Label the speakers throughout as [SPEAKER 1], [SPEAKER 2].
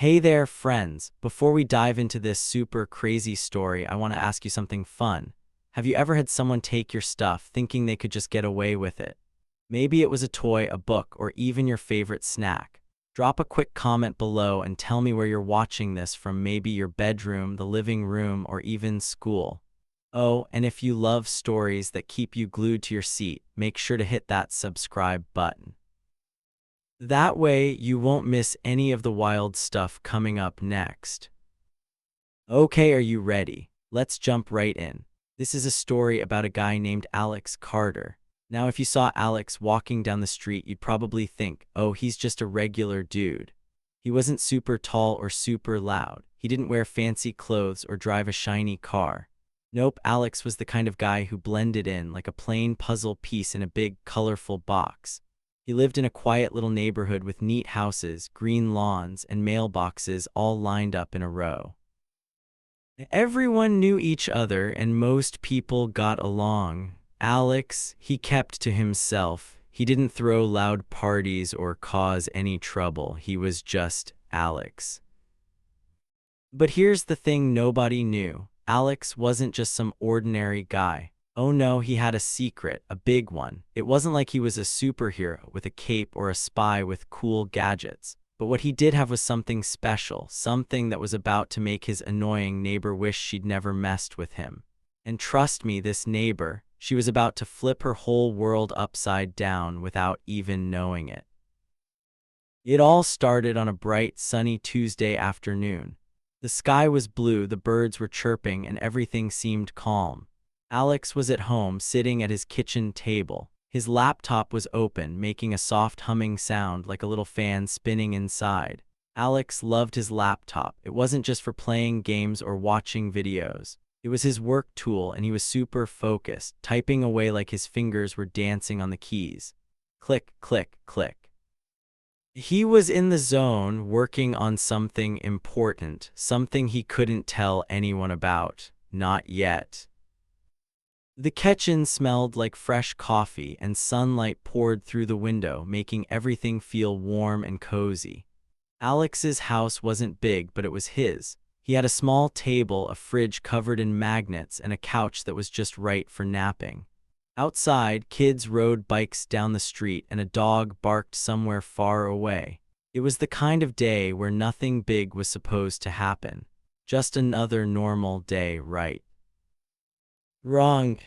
[SPEAKER 1] Hey there, friends. Before we dive into this super crazy story, I want to ask you something fun. Have you ever had someone take your stuff thinking they could just get away with it? Maybe it was a toy, a book, or even your favorite snack. Drop a quick comment below and tell me where you're watching this from, maybe your bedroom, the living room, or even school. Oh, and if you love stories that keep you glued to your seat, make sure to hit that subscribe button. That way, you won't miss any of the wild stuff coming up next. Okay, are you ready? Let's jump right in. This is a story about a guy named Alex Carter. Now, if you saw Alex walking down the street, you'd probably think, oh, he's just a regular dude. He wasn't super tall or super loud. He didn't wear fancy clothes or drive a shiny car. Nope, Alex was the kind of guy who blended in like a plain puzzle piece in a big, colorful box. He lived in a quiet little neighborhood with neat houses, green lawns, and mailboxes all lined up in a row. Everyone knew each other and most people got along. Alex, he kept to himself. He didn't throw loud parties or cause any trouble. He was just Alex. But here's the thing nobody knew. Alex wasn't just some ordinary guy. Oh no, he had a secret, a big one. It wasn't like he was a superhero with a cape or a spy with cool gadgets. But what he did have was something special, something that was about to make his annoying neighbor wish she'd never messed with him. And trust me, this neighbor, she was about to flip her whole world upside down without even knowing it. It all started on a bright, sunny Tuesday afternoon. The sky was blue, the birds were chirping, and everything seemed calm. Alex was at home, sitting at his kitchen table. His laptop was open, making a soft humming sound like a little fan spinning inside. Alex loved his laptop. It wasn't just for playing games or watching videos. It was his work tool, and he was super focused, typing away like his fingers were dancing on the keys. Click, click, click. He was in the zone, working on something important, something he couldn't tell anyone about. Not yet. The kitchen smelled like fresh coffee, and sunlight poured through the window, making everything feel warm and cozy. Alex's house wasn't big, but it was his. He had a small table, a fridge covered in magnets, and a couch that was just right for napping. Outside, kids rode bikes down the street, and a dog barked somewhere far away. It was the kind of day where nothing big was supposed to happen. Just another normal day, right? Wrong.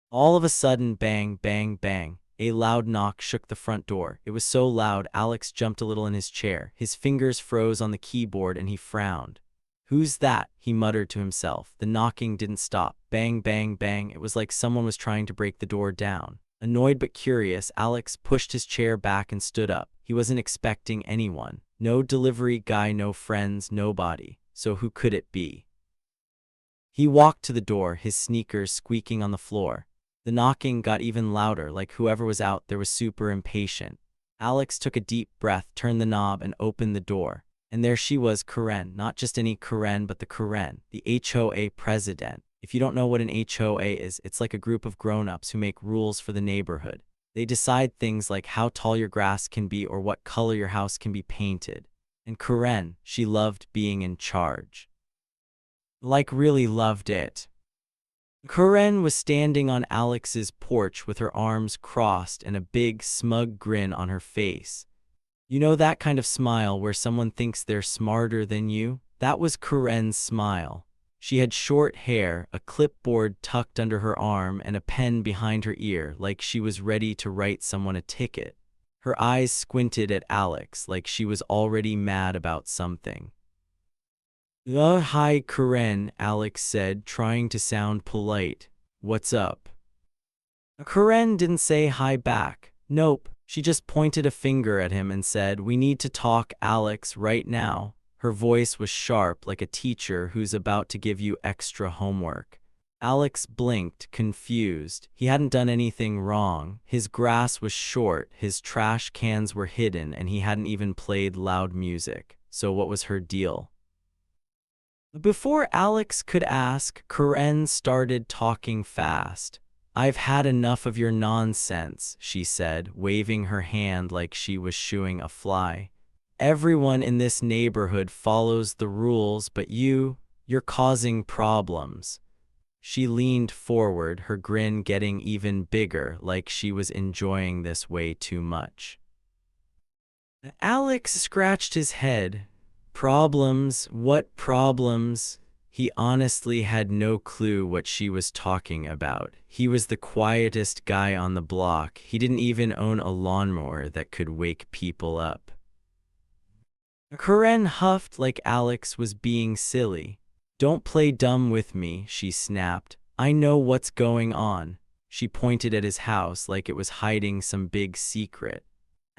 [SPEAKER 1] All of a sudden, bang, bang, bang. A loud knock shook the front door. It was so loud, Alex jumped a little in his chair. His fingers froze on the keyboard and he frowned. "Who's that?" he muttered to himself. The knocking didn't stop. Bang, bang, bang. It was like someone was trying to break the door down. Annoyed but curious, Alex pushed his chair back and stood up. He wasn't expecting anyone. No delivery guy, no friends, nobody. So who could it be? He walked to the door, his sneakers squeaking on the floor. The knocking got even louder, like whoever was out there was super impatient. Alex took a deep breath, turned the knob, and opened the door. And there she was, Karen. Not just any Karen, but the Karen, the HOA president. If you don't know what an HOA is, it's like a group of grown-ups who make rules for the neighborhood. They decide things like how tall your grass can be or what color your house can be painted. And Karen, she loved being in charge. Like, really loved it. Karen was standing on Alex's porch with her arms crossed and a big, smug grin on her face. You know that kind of smile where someone thinks they're smarter than you? That was Karen's smile. She had short hair, a clipboard tucked under her arm, and a pen behind her ear, like she was ready to write someone a ticket. Her eyes squinted at Alex, like she was already mad about something. Hi, Karen, Alex said, trying to sound polite. What's up? Karen didn't say hi back. Nope, she just pointed a finger at him and said, "We need to talk, Alex, right now." Her voice was sharp, like a teacher who's about to give you extra homework. Alex blinked, confused. He hadn't done anything wrong. His grass was short, his trash cans were hidden, and he hadn't even played loud music. So what was her deal? Before Alex could ask, Karen started talking fast. "I've had enough of your nonsense," she said, waving her hand like she was shooing a fly. Everyone in this neighborhood follows the rules, but you're causing problems." She leaned forward, her grin getting even bigger, like she was enjoying this way too much. Alex scratched his head. Problems? What problems? He honestly had no clue what she was talking about. He was the quietest guy on the block. He didn't even own a lawnmower that could wake people up. Karen huffed like Alex was being silly. "Don't play dumb with me," she snapped. "I know what's going on." She pointed at his house like it was hiding some big secret.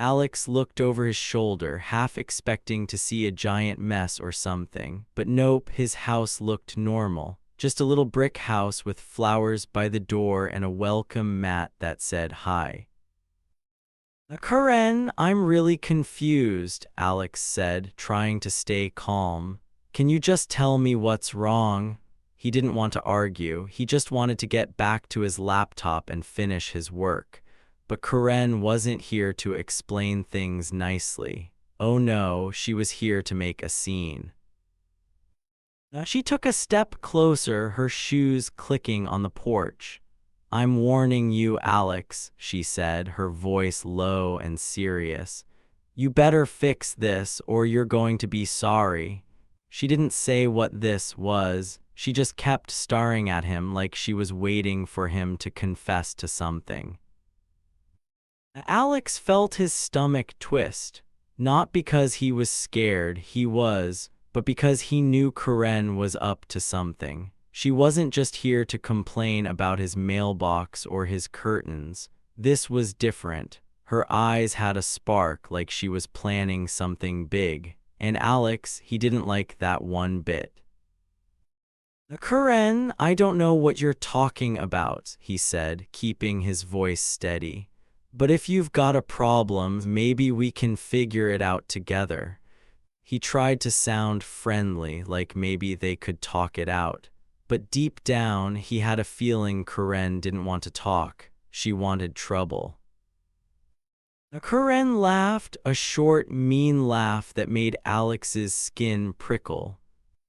[SPEAKER 1] Alex looked over his shoulder, half expecting to see a giant mess or something. But nope, his house looked normal. Just a little brick house with flowers by the door and a welcome mat that said hi. "Karen, I'm really confused," Alex said, trying to stay calm. "Can you just tell me what's wrong?" He didn't want to argue. He just wanted to get back to his laptop and finish his work. But Karen wasn't here to explain things nicely. Oh no, she was here to make a scene. She took a step closer, her shoes clicking on the porch. "I'm warning you, Alex," she said, her voice low and serious. "You better fix this or you're going to be sorry." She didn't say what this was. She just kept staring at him like she was waiting for him to confess to something. Alex felt his stomach twist, not because he was scared, but because he knew Karen was up to something. She wasn't just here to complain about his mailbox or his curtains. This was different. Her eyes had a spark, like she was planning something big. And Alex, he didn't like that one bit. "Karen, I don't know what you're talking about," he said, keeping his voice steady. "But if you've got a problem, maybe we can figure it out together." He tried to sound friendly, like maybe they could talk it out. But deep down, he had a feeling Karen didn't want to talk. She wanted trouble. Karen laughed, a short, mean laugh that made Alex's skin prickle.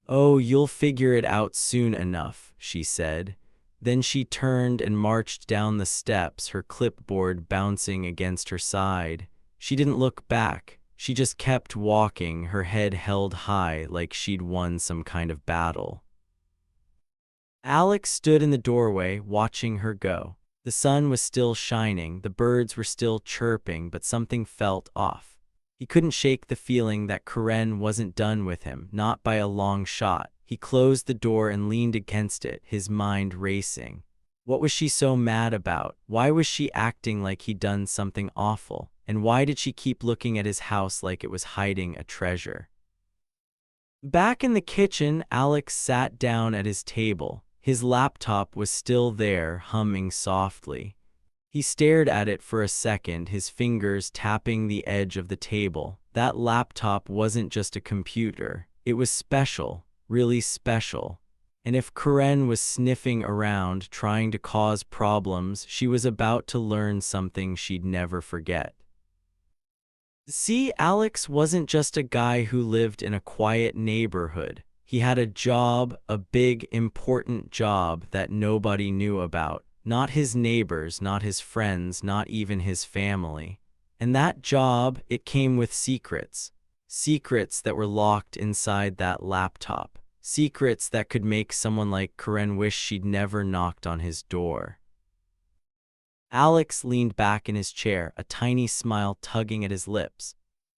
[SPEAKER 1] "Oh, you'll figure it out soon enough," she said. Then she turned and marched down the steps, her clipboard bouncing against her side. She didn't look back. She just kept walking, her head held high like she'd won some kind of battle. Alex stood in the doorway, watching her go. The sun was still shining, the birds were still chirping, but something felt off. He couldn't shake the feeling that Karen wasn't done with him, not by a long shot. He closed the door and leaned against it, his mind racing. What was she so mad about? Why was she acting like he'd done something awful? And why did she keep looking at his house like it was hiding a treasure? Back in the kitchen, Alex sat down at his table. His laptop was still there, humming softly. He stared at it for a second, his fingers tapping the edge of the table. That laptop wasn't just a computer. It was special, really special. And if Karen was sniffing around, trying to cause problems, she was about to learn something she'd never forget. See, Alex wasn't just a guy who lived in a quiet neighborhood. He had a job, a big, important job that nobody knew about. Not his neighbors, not his friends, not even his family. And that job, it came with secrets. Secrets that were locked inside that laptop. Secrets that could make someone like Karen wish she'd never knocked on his door. Alex leaned back in his chair, a tiny smile tugging at his lips.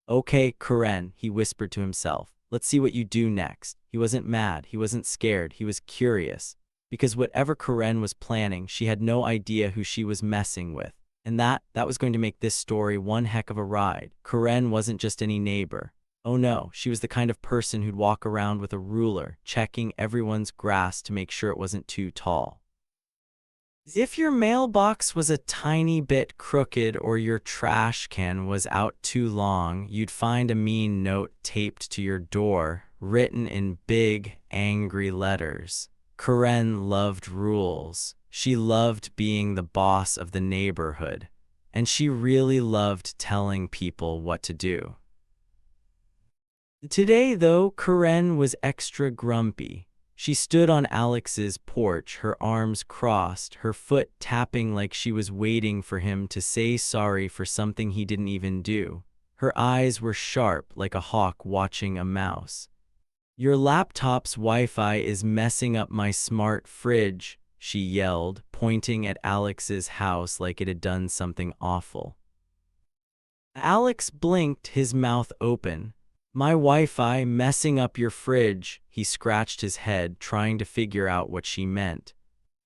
[SPEAKER 1] "Okay, Karen," he whispered to himself. "Let's see what you do next." He wasn't mad, he wasn't scared, he was curious. Because whatever Karen was planning, she had no idea who she was messing with. And that was going to make this story one heck of a ride. Karen wasn't just any neighbor. Oh no, she was the kind of person who'd walk around with a ruler, checking everyone's grass to make sure it wasn't too tall. If your mailbox was a tiny bit crooked or your trash can was out too long, you'd find a mean note taped to your door, written in big, angry letters. Karen loved rules. She loved being the boss of the neighborhood. And she really loved telling people what to do. Today, though, Karen was extra grumpy. She stood on Alex's porch, her arms crossed, her foot tapping like she was waiting for him to say sorry for something he didn't even do. Her eyes were sharp like a hawk watching a mouse. "Your laptop's Wi-Fi is messing up my smart fridge," she yelled, pointing at Alex's house like it had done something awful. Alex blinked, his mouth open. "My Wi-Fi messing up your fridge?" He scratched his head, trying to figure out what she meant.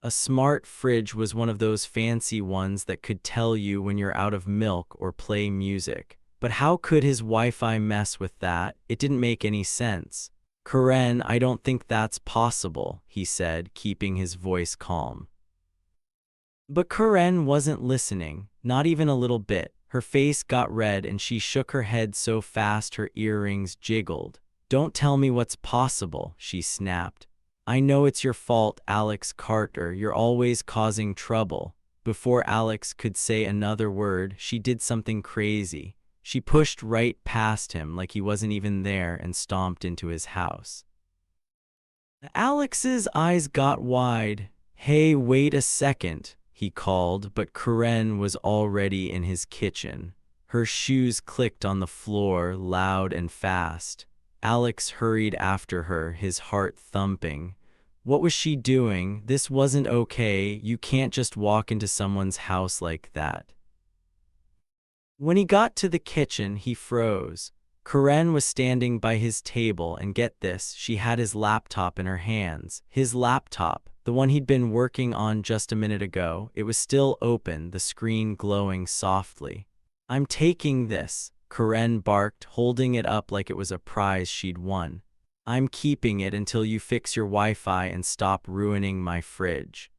[SPEAKER 1] A smart fridge was one of those fancy ones that could tell you when you're out of milk or play music. But how could his Wi-Fi mess with that? It didn't make any sense. "Karen, I don't think that's possible," he said, keeping his voice calm. But Karen wasn't listening, not even a little bit. Her face got red and she shook her head so fast her earrings jiggled. "Don't tell me what's possible," she snapped. "I know it's your fault, Alex Carter. You're always causing trouble." Before Alex could say another word, she did something crazy. She pushed right past him like he wasn't even there and stomped into his house. Alex's eyes got wide. "Hey, wait a second," he called, but Karen was already in his kitchen. Her shoes clicked on the floor, loud and fast. Alex hurried after her, his heart thumping. What was she doing? This wasn't okay. You can't just walk into someone's house like that. When he got to the kitchen, he froze. Karen was standing by his table, and get this, she had his laptop in her hands. His laptop, the one he'd been working on just a minute ago. It was still open, the screen glowing softly. "I'm taking this," Karen barked, holding it up like it was a prize she'd won. "I'm keeping it until you fix your Wi-Fi and stop ruining my fridge."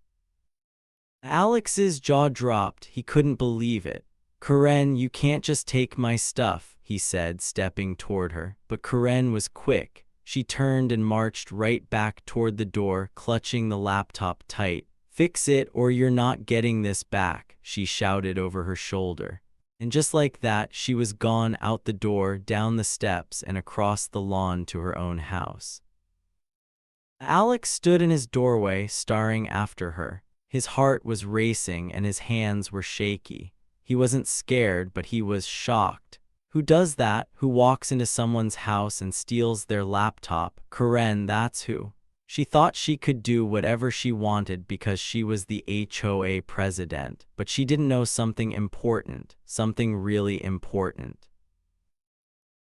[SPEAKER 1] Alex's jaw dropped. He couldn't believe it. "Karen, you can't just take my stuff," he said, stepping toward her. But Karen was quick. She turned and marched right back toward the door, clutching the laptop tight. "Fix it or you're not getting this back," she shouted over her shoulder. And just like that, she was gone out the door, down the steps, and across the lawn to her own house. Alex stood in his doorway, staring after her. His heart was racing and his hands were shaky. He wasn't scared, but he was shocked. Who does that? Who walks into someone's house and steals their laptop? Karen, that's who. She thought she could do whatever she wanted because she was the HOA president, but she didn't know something important, something really important.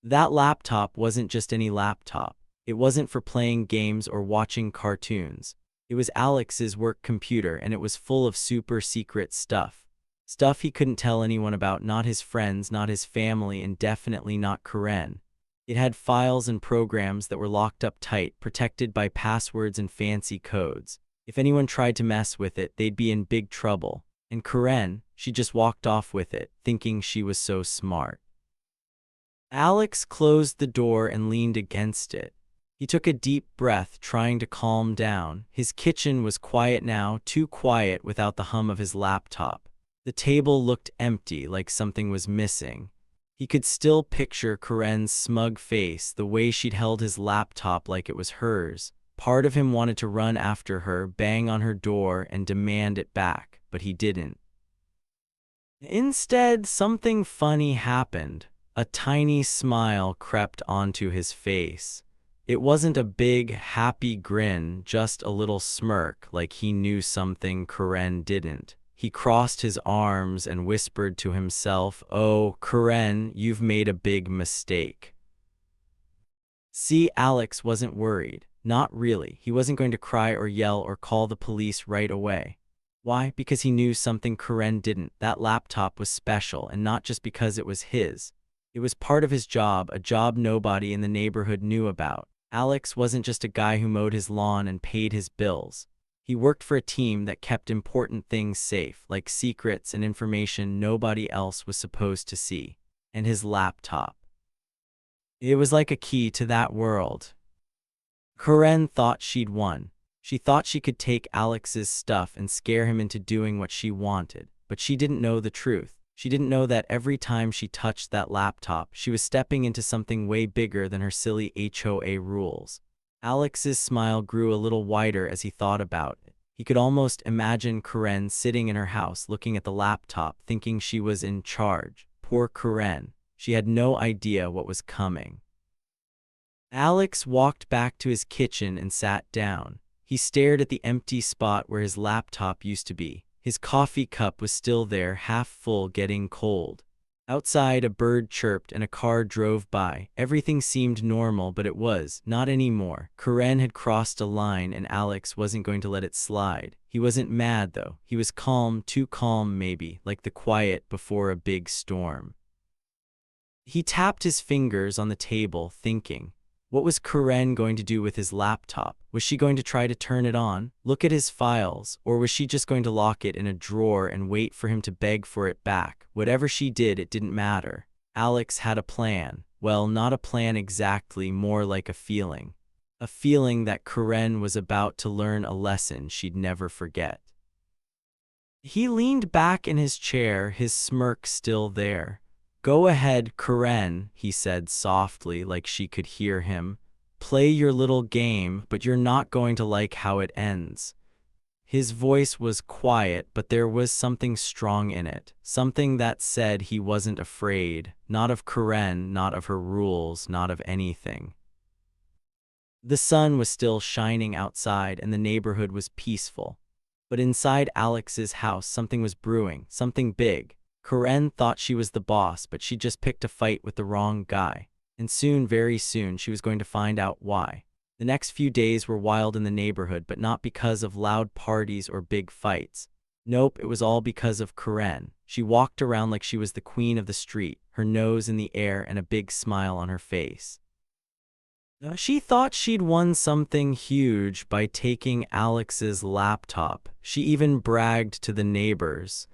[SPEAKER 1] That laptop wasn't just any laptop. It wasn't for playing games or watching cartoons. It was Alex's work computer, and it was full of super secret stuff. Stuff he couldn't tell anyone about, not his friends, not his family, and definitely not Karen. It had files and programs that were locked up tight, protected by passwords and fancy codes. If anyone tried to mess with it, they'd be in big trouble. And Karen, she just walked off with it, thinking she was so smart. Alex closed the door and leaned against it. He took a deep breath, trying to calm down. His kitchen was quiet now, too quiet without the hum of his laptop. The table looked empty, like something was missing. He could still picture Karen's smug face, the way she'd held his laptop like it was hers. Part of him wanted to run after her, bang on her door, and demand it back, but he didn't. Instead, something funny happened. A tiny smile crept onto his face. It wasn't a big, happy grin, just a little smirk, like he knew something Karen didn't. He crossed his arms and whispered to himself, "Oh, Karen, you've made a big mistake." See, Alex wasn't worried. Not really. He wasn't going to cry or yell or call the police right away. Why? Because he knew something Karen didn't. That laptop was special, and not just because it was his. It was part of his job, a job nobody in the neighborhood knew about. Alex wasn't just a guy who mowed his lawn and paid his bills. He worked for a team that kept important things safe, like secrets and information nobody else was supposed to see. And his laptop. It was like a key to that world. Karen thought she'd won. She thought she could take Alex's stuff and scare him into doing what she wanted, but she didn't know the truth. She didn't know that every time she touched that laptop, she was stepping into something way bigger than her silly HOA rules. Alex's smile grew a little wider as he thought about it. He could almost imagine Karen sitting in her house looking at the laptop, thinking she was in charge. Poor Karen. She had no idea what was coming. Alex walked back to his kitchen and sat down. He stared at the empty spot where his laptop used to be. His coffee cup was still there, half full, getting cold. Outside, a bird chirped and a car drove by. Everything seemed normal, but it was not anymore. Karen had crossed a line and Alex wasn't going to let it slide. He wasn't mad, though. He was calm, too calm maybe, like the quiet before a big storm. He tapped his fingers on the table, thinking. What was Karen going to do with his laptop? Was she going to try to turn it on, look at his files, or was she just going to lock it in a drawer and wait for him to beg for it back? Whatever she did, it didn't matter. Alex had a plan. Well, not a plan exactly, more like a feeling. A feeling that Karen was about to learn a lesson she'd never forget. He leaned back in his chair, his smirk still there. "Go ahead, Karen," he said softly, like she could hear him. "Play your little game, but you're not going to like how it ends." His voice was quiet, but there was something strong in it, something that said he wasn't afraid, not of Karen, not of her rules, not of anything. The sun was still shining outside and the neighborhood was peaceful. But inside Alex's house, something was brewing, something big. Karen thought she was the boss, but she just picked a fight with the wrong guy. And soon, very soon, she was going to find out why. The next few days were wild in the neighborhood, but not because of loud parties or big fights. Nope, it was all because of Karen. She walked around like she was the queen of the street, her nose in the air and a big smile on her face. She thought she'd won something huge by taking Alex's laptop. She even bragged to the neighbors.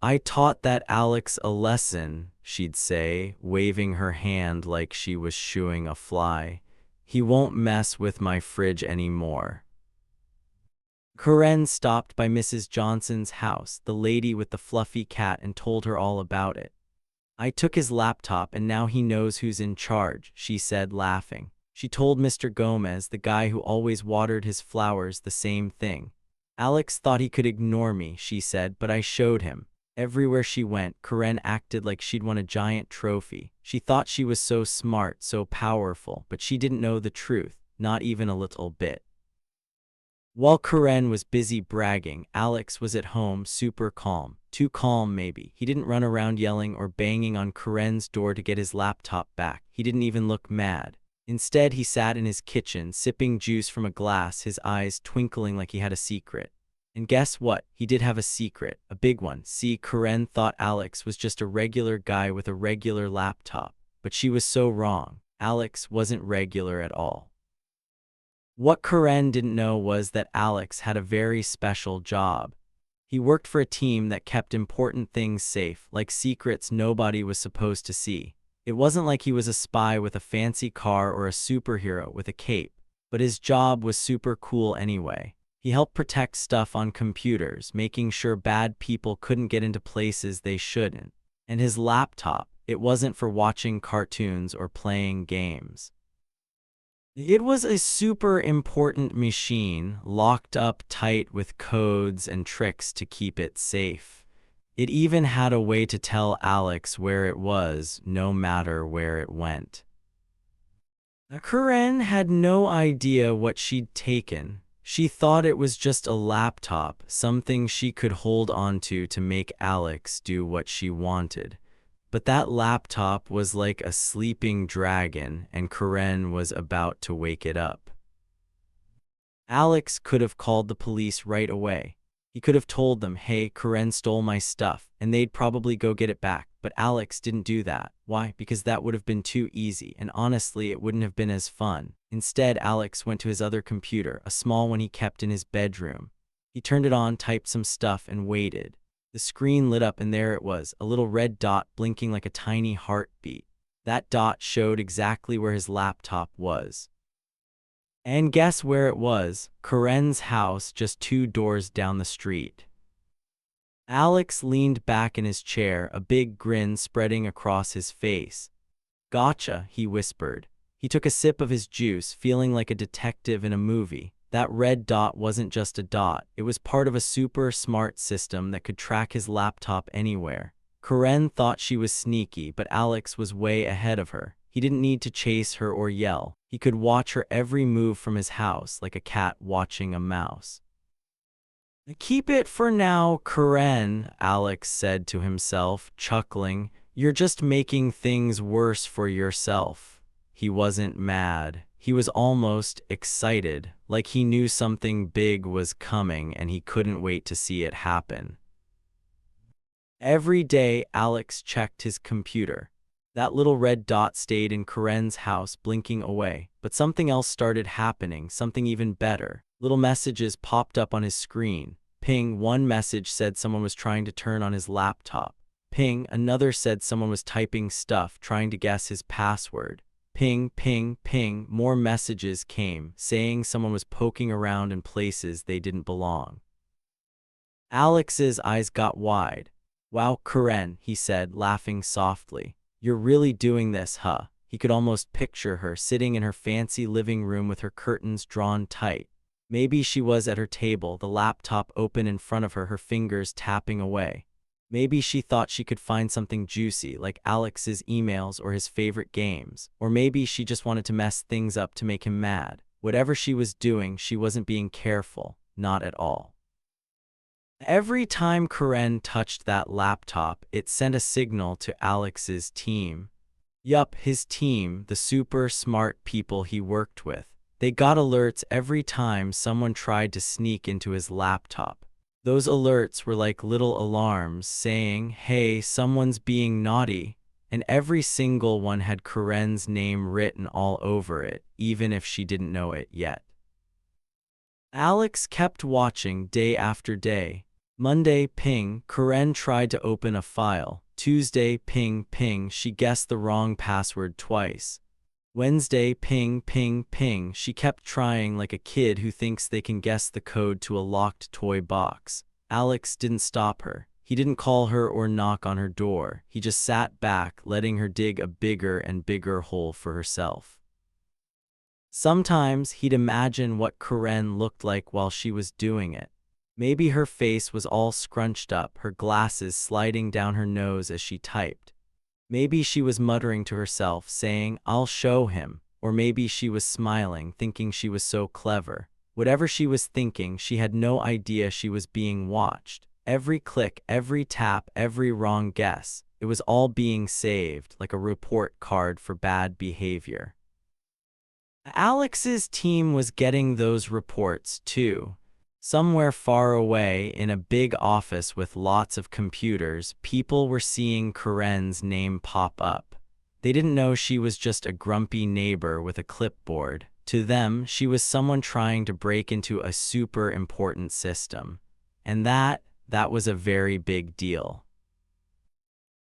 [SPEAKER 1] "I taught that Alex a lesson," she'd say, waving her hand like she was shooing a fly. "He won't mess with my fridge anymore." Karen stopped by Mrs. Johnson's house, the lady with the fluffy cat, and told her all about it. "I took his laptop and now he knows who's in charge," she said, laughing. She told Mr. Gomez, the guy who always watered his flowers, the same thing. "Alex thought he could ignore me," she said, "but I showed him." Everywhere she went, Karen acted like she'd won a giant trophy. She thought she was so smart, so powerful, but she didn't know the truth, not even a little bit. While Karen was busy bragging, Alex was at home, super calm. Too calm, maybe. He didn't run around yelling or banging on Karen's door to get his laptop back. He didn't even look mad. Instead, he sat in his kitchen, sipping juice from a glass, his eyes twinkling like he had a secret. And guess what? He did have a secret, a big one. See, Karen thought Alex was just a regular guy with a regular laptop. But she was so wrong. Alex wasn't regular at all. What Karen didn't know was that Alex had a very special job. He worked for a team that kept important things safe, like secrets nobody was supposed to see. It wasn't like he was a spy with a fancy car or a superhero with a cape, but his job was super cool anyway. He helped protect stuff on computers, making sure bad people couldn't get into places they shouldn't. And his laptop, it wasn't for watching cartoons or playing games. It was a super important machine, locked up tight with codes and tricks to keep it safe. It even had a way to tell Alex where it was, no matter where it went. Karen had no idea what she'd taken. She thought it was just a laptop, something she could hold onto to make Alex do what she wanted. But that laptop was like a sleeping dragon, and Karen was about to wake it up. Alex could have called the police right away. He could have told them, "Hey, Karen stole my stuff," and they'd probably go get it back. But Alex didn't do that. Why? Because that would have been too easy, and honestly, it wouldn't have been as fun. Instead, Alex went to his other computer, a small one he kept in his bedroom. He turned it on, typed some stuff, and waited. The screen lit up, and there it was, a little red dot blinking like a tiny heartbeat. That dot showed exactly where his laptop was. And guess where it was? Karen's house, just 2 doors down the street. Alex leaned back in his chair, a big grin spreading across his face. "Gotcha," he whispered. He took a sip of his juice, feeling like a detective in a movie. That red dot wasn't just a dot, it was part of a super smart system that could track his laptop anywhere. Karen thought she was sneaky, but Alex was way ahead of her. He didn't need to chase her or yell. He could watch her every move from his house, like a cat watching a mouse. "Keep it for now, Karen," Alex said to himself, chuckling. "You're just making things worse for yourself." He wasn't mad. He was almost excited, like he knew something big was coming and he couldn't wait to see it happen. Every day, Alex checked his computer. That little red dot stayed in Karen's house, blinking away. But something else started happening, something even better. Little messages popped up on his screen. Ping, one message said someone was trying to turn on his laptop. Ping, another said someone was typing stuff, trying to guess his password. Ping, ping, ping, more messages came, saying someone was poking around in places they didn't belong. Alex's eyes got wide. "Wow, Karen," he said, laughing softly. "You're really doing this, huh?" He could almost picture her sitting in her fancy living room with her curtains drawn tight. Maybe she was at her table, the laptop open in front of her, her fingers tapping away. Maybe she thought she could find something juicy, like Alex's emails or his favorite games. Or maybe she just wanted to mess things up to make him mad. Whatever she was doing, she wasn't being careful. Not at all. Every time Karen touched that laptop, it sent a signal to Alex's team. Yup, his team, the super smart people he worked with. They got alerts every time someone tried to sneak into his laptop. Those alerts were like little alarms saying, "Hey, someone's being naughty." And every single one had Karen's name written all over it, even if she didn't know it yet. Alex kept watching day after day. Monday, ping, Karen tried to open a file. Tuesday, ping, ping, she guessed the wrong password twice. Wednesday, ping, ping, ping, she kept trying like a kid who thinks they can guess the code to a locked toy box. Alex didn't stop her. He didn't call her or knock on her door. He just sat back, letting her dig a bigger and bigger hole for herself. Sometimes he'd imagine what Karen looked like while she was doing it. Maybe her face was all scrunched up, her glasses sliding down her nose as she typed. Maybe she was muttering to herself, saying, "I'll show him." Or maybe she was smiling, thinking she was so clever. Whatever she was thinking, she had no idea she was being watched. Every click, every tap, every wrong guess, it was all being saved, like a report card for bad behavior. Alex's team was getting those reports too. Somewhere far away, in a big office with lots of computers, people were seeing Karen's name pop up. They didn't know she was just a grumpy neighbor with a clipboard. To them, she was someone trying to break into a super important system. And that was a very big deal.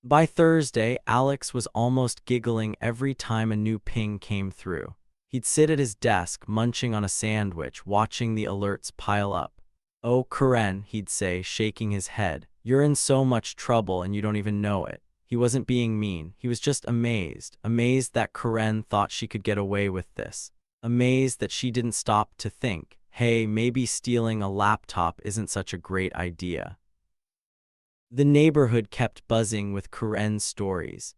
[SPEAKER 1] By Thursday, Alex was almost giggling every time a new ping came through. He'd sit at his desk, munching on a sandwich, watching the alerts pile up. "Oh, Karen," he'd say, shaking his head, "you're in so much trouble and you don't even know it." He wasn't being mean. He was just amazed. Amazed that Karen thought she could get away with this. Amazed that she didn't stop to think, hey, maybe stealing a laptop isn't such a great idea. The neighborhood kept buzzing with Karen's stories.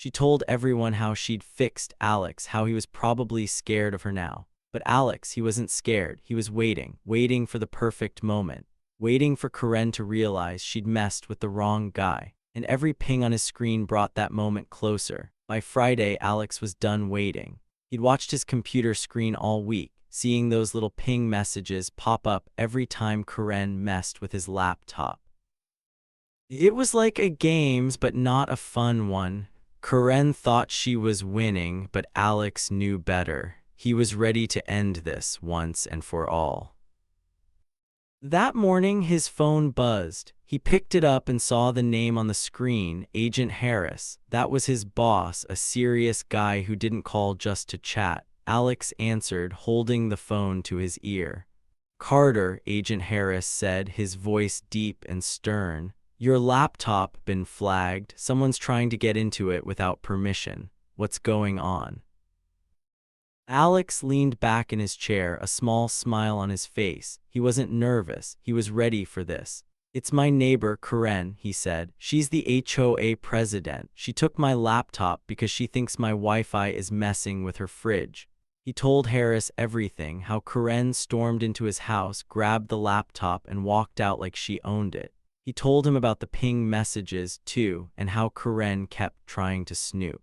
[SPEAKER 1] She told everyone how she'd fixed Alex, how he was probably scared of her now. But Alex, he wasn't scared. He was waiting for the perfect moment, waiting for Karen to realize she'd messed with the wrong guy. And every ping on his screen brought that moment closer. By Friday, Alex was done waiting. He'd watched his computer screen all week, seeing those little ping messages pop up every time Karen messed with his laptop. It was like a game, but not a fun one. Karen thought she was winning, but Alex knew better. He was ready to end this once and for all. That morning, his phone buzzed. He picked it up and saw the name on the screen, Agent Harris. That was his boss, a serious guy who didn't call just to chat. Alex answered, holding the phone to his ear. "Carter," Agent Harris said, his voice deep and stern. Your laptop been flagged. Someone's trying to get into it without permission. What's going on? Alex leaned back in his chair, a small smile on his face. He wasn't nervous. He was ready for this. It's my neighbor, Karen, he said. She's the HOA president. She took my laptop because she thinks my Wi-Fi is messing with her fridge. He told Harris everything, how Karen stormed into his house, grabbed the laptop, and walked out like she owned it. He told him about the ping messages, too, and how Karen kept trying to snoop.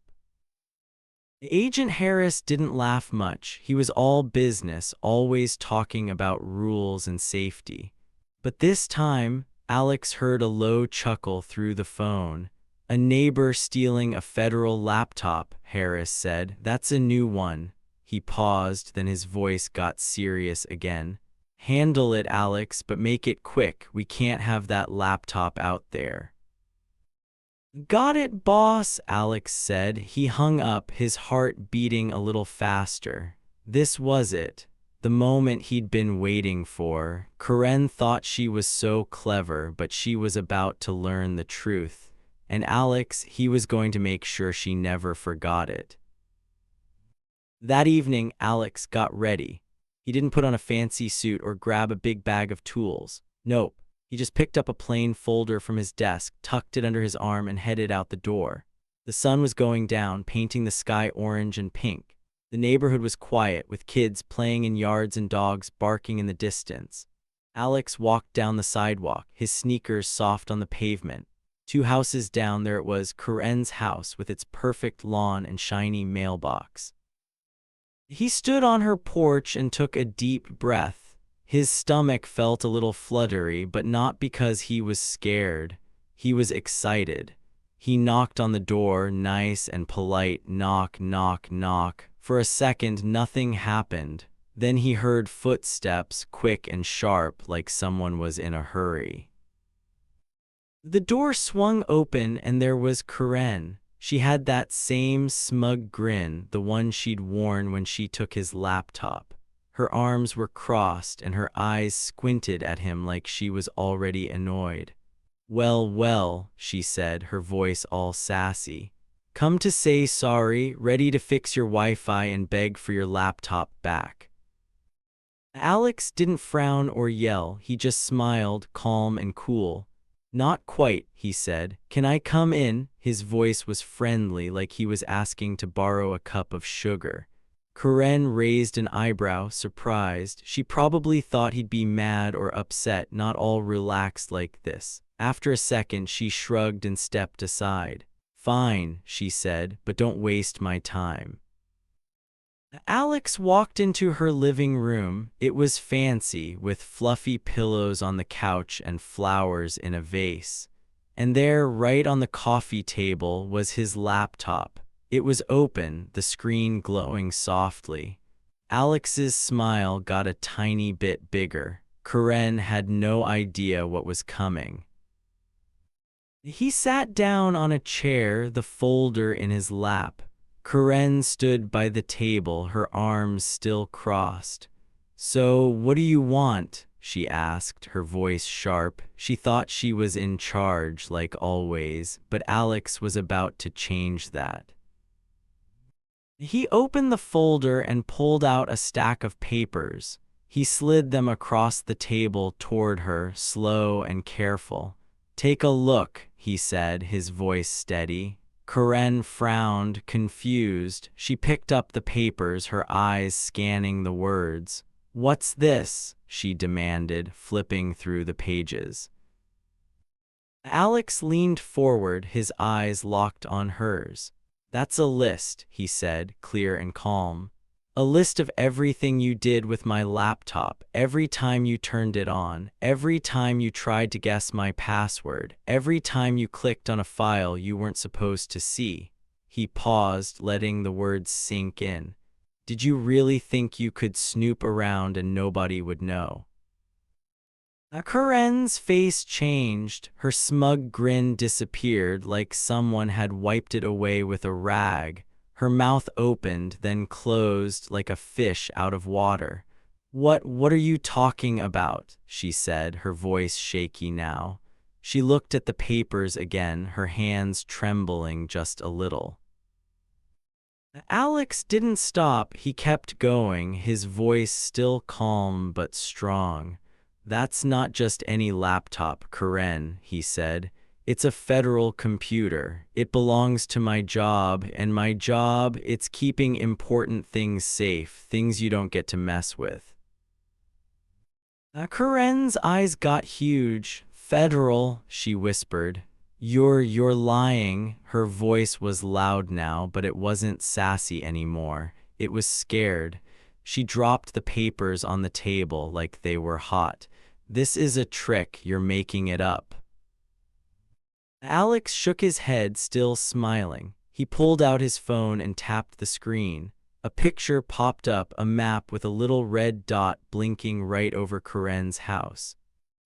[SPEAKER 1] Agent Harris didn't laugh much. He was all business, always talking about rules and safety. But this time, Alex heard a low chuckle through the phone. A neighbor stealing a federal laptop, Harris said. That's a new one. He paused, then his voice got serious again. Handle it, Alex, but make it quick. We can't have that laptop out there. Got it, boss, Alex said. He hung up, his heart beating a little faster. This was it. The moment he'd been waiting for. Karen thought she was so clever, but she was about to learn the truth. And Alex, he was going to make sure she never forgot it. That evening, Alex got ready. He didn't put on a fancy suit or grab a big bag of tools. Nope. He just picked up a plain folder from his desk, tucked it under his arm, and headed out the door. The sun was going down, painting the sky orange and pink. The neighborhood was quiet, with kids playing in yards and dogs barking in the distance. Alex walked down the sidewalk, his sneakers soft on the pavement. 2 houses down, there it was, Karen's house with its perfect lawn and shiny mailbox. He stood on her porch and took a deep breath. His stomach felt a little fluttery, but not because he was scared. He was excited. He knocked on the door, nice and polite, knock, knock, knock. For a second, nothing happened. Then he heard footsteps, quick and sharp, like someone was in a hurry. The door swung open and there was Karen. She had that same smug grin, the one she'd worn when she took his laptop. Her arms were crossed and her eyes squinted at him like she was already annoyed. Well, well, she said, her voice all sassy. Come to say sorry, ready to fix your Wi-Fi and beg for your laptop back. Alex didn't frown or yell, he just smiled, calm and cool. Not quite, he said. Can I come in? His voice was friendly, like he was asking to borrow a cup of sugar. Karen raised an eyebrow, surprised. She probably thought he'd be mad or upset, not all relaxed like this. After a second, she shrugged and stepped aside. Fine, she said, but don't waste my time. Alex walked into her living room. It was fancy, with fluffy pillows on the couch and flowers in a vase. And there, right on the coffee table, was his laptop. It was open, the screen glowing softly. Alex's smile got a tiny bit bigger. Karen had no idea what was coming. He sat down on a chair, the folder in his lap. Karen stood by the table, her arms still crossed. So, what do you want? She asked, her voice sharp. She thought she was in charge, like always, but Alex was about to change that. He opened the folder and pulled out a stack of papers. He slid them across the table toward her, slow and careful. Take a look, he said, his voice steady. Karen frowned, confused. She picked up the papers, her eyes scanning the words. What's this? She demanded, flipping through the pages. Alex leaned forward, his eyes locked on hers. That's a list, he said, clear and calm. A list of everything you did with my laptop, every time you turned it on, every time you tried to guess my password, every time you clicked on a file you weren't supposed to see. He paused, letting the words sink in. Did you really think you could snoop around and nobody would know? Karen's face changed. Her smug grin disappeared like someone had wiped it away with a rag. Her mouth opened, then closed like a fish out of water. What are you talking about? She said, her voice shaky now. She looked at the papers again, her hands trembling just a little. Alex didn't stop. He kept going, his voice still calm but strong. "That's not just any laptop, Karen," he said. "It's a federal computer. It belongs to my job, and my job, it's keeping important things safe, things you don't get to mess with." Karen's eyes got huge. "Federal," she whispered. You're lying." Her voice was loud now, but it wasn't sassy anymore. It was scared. She dropped the papers on the table like they were hot. "This is a trick. You're making it up." Alex shook his head, still smiling. He pulled out his phone and tapped the screen. A picture popped up, a map with a little red dot blinking right over Karen's house.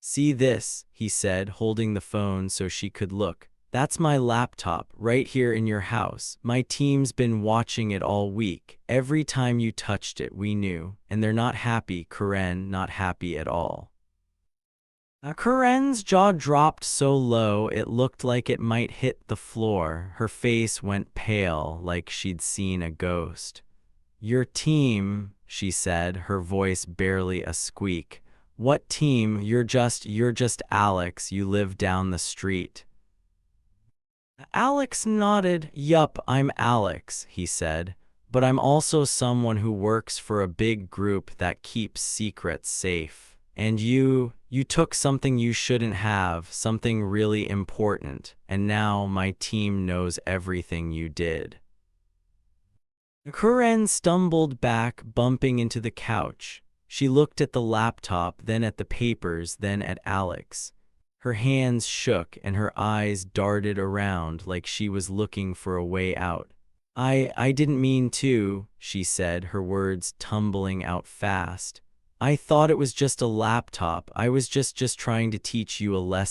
[SPEAKER 1] "See this," he said, holding the phone so she could look. "That's my laptop, right here in your house. My team's been watching it all week. Every time you touched it, we knew. And they're not happy, Karen, not happy at all." Karen's jaw dropped so low it looked like it might hit the floor. Her face went pale, like she'd seen a ghost. "Your team," she said, her voice barely a squeak. "What team? You're just Alex. You live down the street." Alex nodded. "Yup, I'm Alex," he said. "But I'm also someone who works for a big group that keeps secrets safe. And you took something you shouldn't have, something really important, and now my team knows everything you did." Karen stumbled back, bumping into the couch. She looked at the laptop, then at the papers, then at Alex. Her hands shook and her eyes darted around like she was looking for a way out. I didn't mean to," she said, her words tumbling out fast. "I thought it was just a laptop. I was just trying to teach you a lesson."